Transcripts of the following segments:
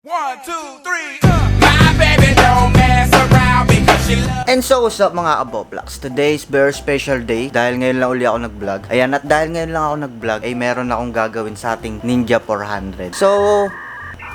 One, two, three, My baby don't mess around because she loves. And so, what's up mga Aboblogs? Today is very special day dahil ngayon lang uli ako nag-vlog. Ayan, at dahil ngayon lang ako nag-vlog ay meron akong gagawin sa ating Ninja 400. So,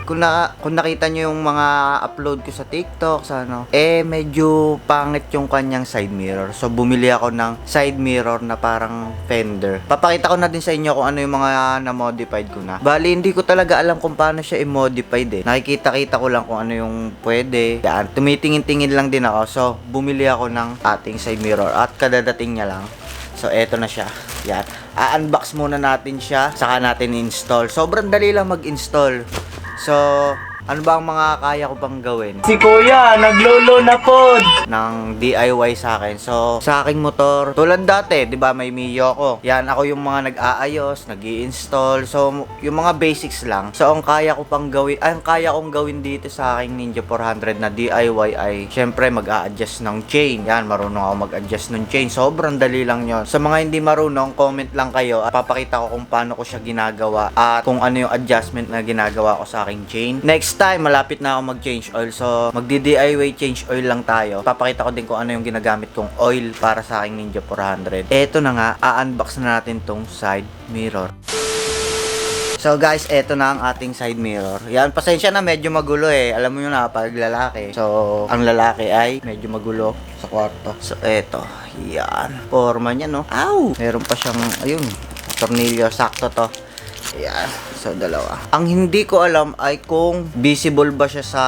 kung nakita nyo yung mga upload ko sa TikTok, sa ano, medyo pangit yung kanyang side mirror. So, bumili ako ng side mirror na parang fender. Papakita ko na din sa inyo kung ano yung mga na-modified ko na. Bali, hindi ko talaga alam kung paano siya i-modified eh. Nakikita-kita ko lang kung ano yung pwede. Yan, tumitingin-tingin lang din ako. So, bumili ako ng ating side mirror at kadadating niya lang. So, eto na siya. Yan. A-unbox muna natin siya, saka natin install. Sobrang dali lang mag-install. So, ano ba ang mga kaya ko pang gawin? Si Kuya, naglolo na pod. Ng DIY sa akin. So, sa aking motor, tulad dati, 'di ba, may Mio ako. Yan, ako yung mga nag-aayos, nag-i-install. So, yung mga basics lang. So, ang kaya kong gawin dito sa aking Ninja 400 na DIY ay syempre mag-a-adjust ng chain. Yan, marunong ako mag-adjust ng chain. Sobrang dali lang 'yon. Sa mga hindi marunong, comment lang kayo at papakita ko kung paano ko siya ginagawa at kung ano yung adjustment na ginagawa ko sa aking chain. Next time, malapit na ako mag-change oil. So, magdi-DIY change oil lang tayo. Papakita ko din kung ano yung ginagamit kong oil para sa aking Ninja 400. Eto na nga, a-unbox na natin tong side mirror. So guys, eto na ang ating side mirror. Yan, pasensya na, medyo magulo eh. Alam mo yun na, pag lalaki. So, ang lalaki ay medyo magulo sa kwarto. So, eto. Yan. Forma niya, no? Ow! Meron pa siyang, ayun, tornilyo. Sakto to. Ayan. So, dalawa. Ang hindi ko alam ay kung visible ba siya sa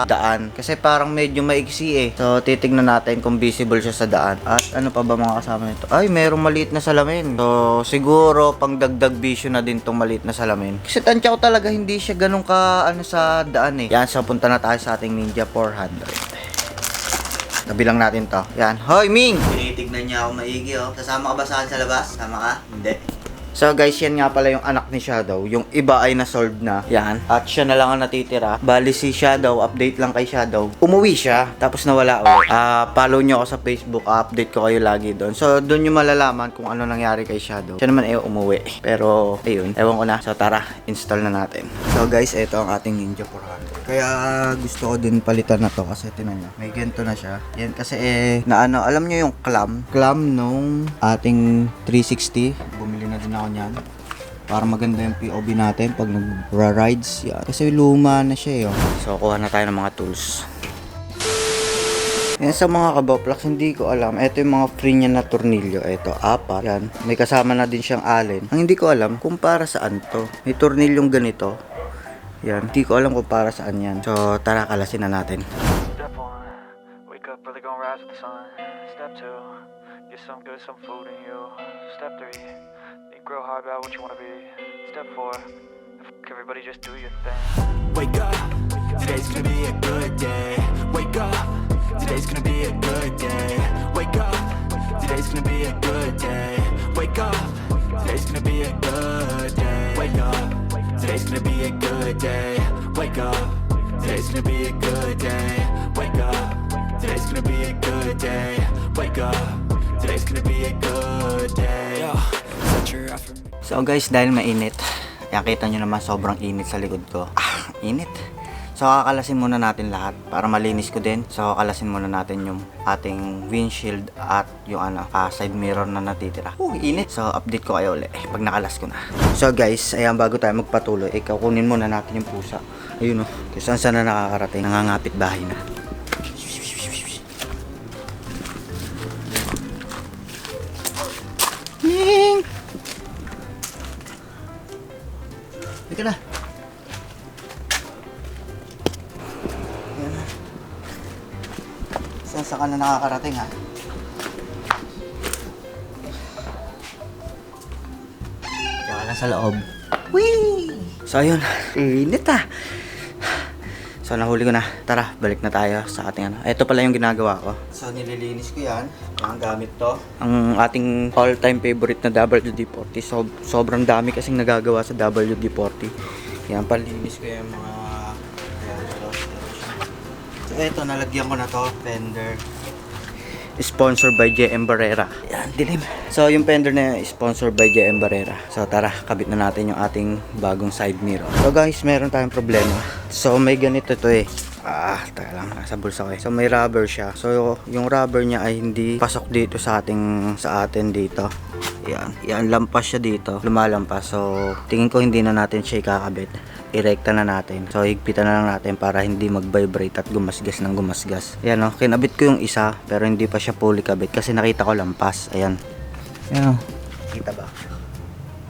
daan. Kasi parang medyo maiksi eh. So, titignan natin kung visible siya sa daan. At ano pa ba mga kasama nito? Ay, merong maliit na salamin. So, siguro pang dagdag vision na din tong maliit na salamin. Kasi tansya ko talaga hindi siya ganun ka ano sa daan eh. Yan, so punta na tayo sa ating Ninja 400. Nabilang natin to. Yan. Hoy, Ming! Tinitignan niya ako maigi oh. Sasama ka ba sa akin sa labas? Sama ka? Hindi. So guys, yan nga pala yung anak ni Shadow. Yung iba ay na-solve na. Yan. At siya na lang ang natitira. Bali si Shadow, update lang kay Shadow. Umuwi siya, tapos nawala ulit. Follow nyo ako sa Facebook, update ko kayo lagi doon. So doon nyo malalaman kung ano nangyari kay Shadow. Siya naman umuwi. Pero ayun, ewan ko na. So tara, install na natin. So guys, ito ang ating Ninja 400. Kaya gusto ko din palitan na to kasi tinan nyo. May ganito na siya. Yan kasi na ano, alam nyo yung clam nung ating 360. Bumili na din ako niyan para maganda yung POV natin pag nagra-rides yan. Kasi luma na siya yun. So kuha na tayo ng mga tools. Yan sa mga kaboplox, hindi ko alam. Ito yung mga free niya na tornilyo. Ito, apat. Yan. May kasama na din siyang allen. Ang hindi ko alam kung para saan to. May tornilyong ganito. Yan. Hindi ko alam kung para saan yan. So tara, kalasin na natin. Step 1, wake up early, gonna rise with the sun. Step 2, get some good, some food in you. Step 3, think real hard about what you wanna be. Step 4, everybody just do your thing. Wake up, today's gonna be a good day. Wake up, today's gonna be a good day. Wake up, today's gonna be a good day. Wake up, today's gonna be a good day. Wake up, today's gonna be a good day. Wake up, today's gonna be a good day. Wake up, today's gonna be a good day. Wake up, today's gonna be a good day. Set your affirmation. So guys, dahil mainit, yan kita nyo naman sobrang init sa likod ko. Init. So kakalasin muna natin lahat para malinis ko din. So kakalasin muna natin yung ating windshield at yung side mirror na natitira. Init. So update ko kayo ulit pag nakalas ko na. So guys, ayan, bago tayo magpatuloy, kukunin muna natin yung pusa. Ayun oh, kung saan na nakakarating, nangangapit bahay na. Ming! Halika na. Ayan na. Saan ka na nakakarating ha? Diyan ka lang sa loob. Whee! So ayun, init ah. So nahuli ko na. Tara, balik na tayo sa ating ano. Ito pala yung ginagawa ko. So nililinis ko yan. Ang gamit to. Ang ating all-time favorite na WD-40. So, sobrang dami kasing nagagawa sa WD-40. Yan, palinis ko yung mga... Ayan, so ito, nalagyan ko na to. Fender. Sponsored by JM Barrera. Yan, dilim. So, yung fender na yun, sponsored by JM Barrera. So, tara, kabit na natin yung ating bagong side mirror. So, guys, meron tayong problema. So, may ganito to eh. Taga lang, nasa bulsa ko eh. So, may rubber siya. So, yung rubber niya ay hindi pasok dito sa atin dito. Yan, lampas siya dito. Lumalampas. So, tingin ko hindi na natin siya ikakabit. Irekta na natin. So, higpitan na lang natin para hindi mag-vibrate at gumasgas ng gumasgas. Ayan o, kinabit ko yung isa pero hindi pa siya fully kabit kasi nakita ko lampas. Ayan. Ayan o. Kita ba?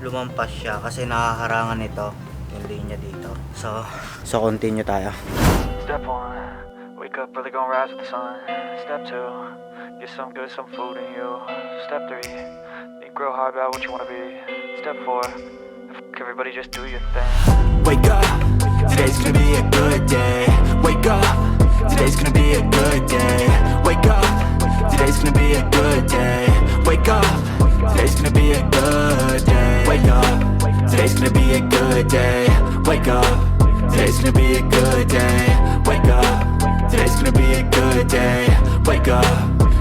Lumampas siya kasi nakaharangan ito yung linya dito. So continue tayo. Step 1, wake up early, gonna rise with the sun. Step 2, get some good, some food in you. Step 3, think real hard about what you wanna be. Step 4, everybody just do your thing. Wake up, today's gonna be a good day. Wake up, today's gonna be a good day. Wake up, today's gonna be a good day. Wake up, today's gonna be a good day. Wake up, today's gonna be a good day. Wake up, today's gonna be a good day. Wake up, today's gonna be a good day. Wake up,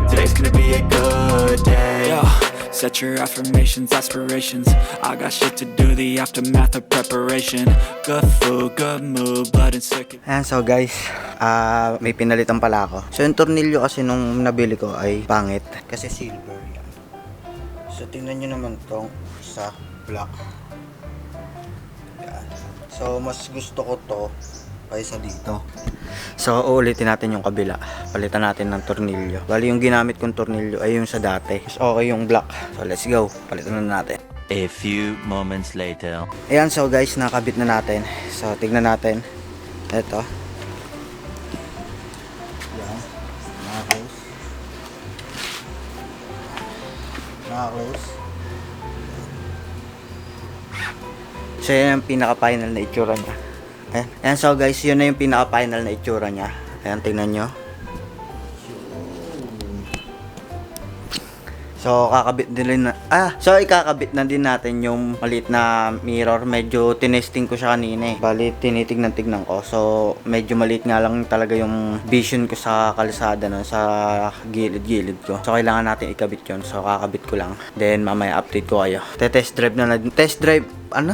today's gonna be a good day. Yo. Set your affirmations, aspirations. I got shit to do, the aftermath of preparation. Good food, good mood, blood and circulation. Ayan, so guys, may pinalitan pala ako. So yung tornilyo kasi nung nabili ko ay pangit. Kasi silver yan. So tingnan nyo naman tong sa black. Yan. So mas gusto ko to kaysa dito. So uulitin natin yung kabila. Palitan natin ng tornilyo. Bali yung ginamit kong tornilyo ay yung sa dati. Mas okay yung black. So let's go. Palitan na natin. A few moments later. Ayan, so guys, nakabit na natin. So tignan natin. Ito. Yan. Naka-close. Naka-close. So yan yung pinaka-final na itsura niya. Ayan, so guys, yun na yung pinaka-final na itsura niya. Ayan, tingnan nyo. So, ikakabit na din natin yung maliit na mirror. Medyo tinesting ko siya kanina eh. Bali, tinitignan-tignan ko. So, medyo maliit nga lang talaga yung vision ko sa kalsada nun, sa gilid-gilid ko. So, kailangan natin ikabit yun. So, kakabit ko lang. Then, mamaya update ko kayo. Test drive na din. Test drive,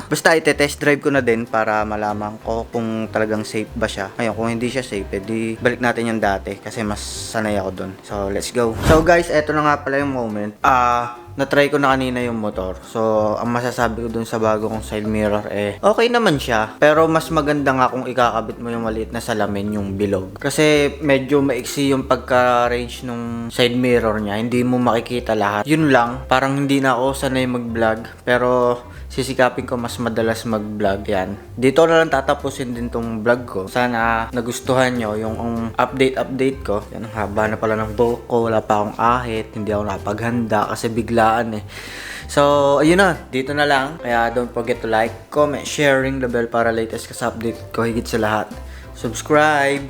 basta ite-test drive ko na din para malaman ko kung talagang safe ba siya. Ngayon, kung hindi siya safe, edi balik natin yung dati kasi mas sanay ako dun. So, let's go. So, guys, eto na nga pala yung moment. Na-try ko na kanina yung motor. So, ang masasabi ko dun sa bago kong side mirror okay naman siya. Pero mas maganda nga kung ikakabit mo yung maliit na salamin, yung bilog. Kasi medyo maiksi yung pagka-range nung side mirror niya. Hindi mo makikita lahat. Yun lang, parang hindi na ako sanay mag-vlog. Pero sisikapin ko mas madalas mag-vlog yan. Dito na lang tatapusin din tong vlog ko. Sana nagustuhan nyo yung update ko. Yan, haba na pala ng buhok ko. Wala pa akong ahit. Hindi ako napaghanda kasi biglaan eh. So, ayun na. Dito na lang. Kaya don't forget to like, comment, sharing the bell para latest ka sa update ko. Higit sa lahat. Subscribe!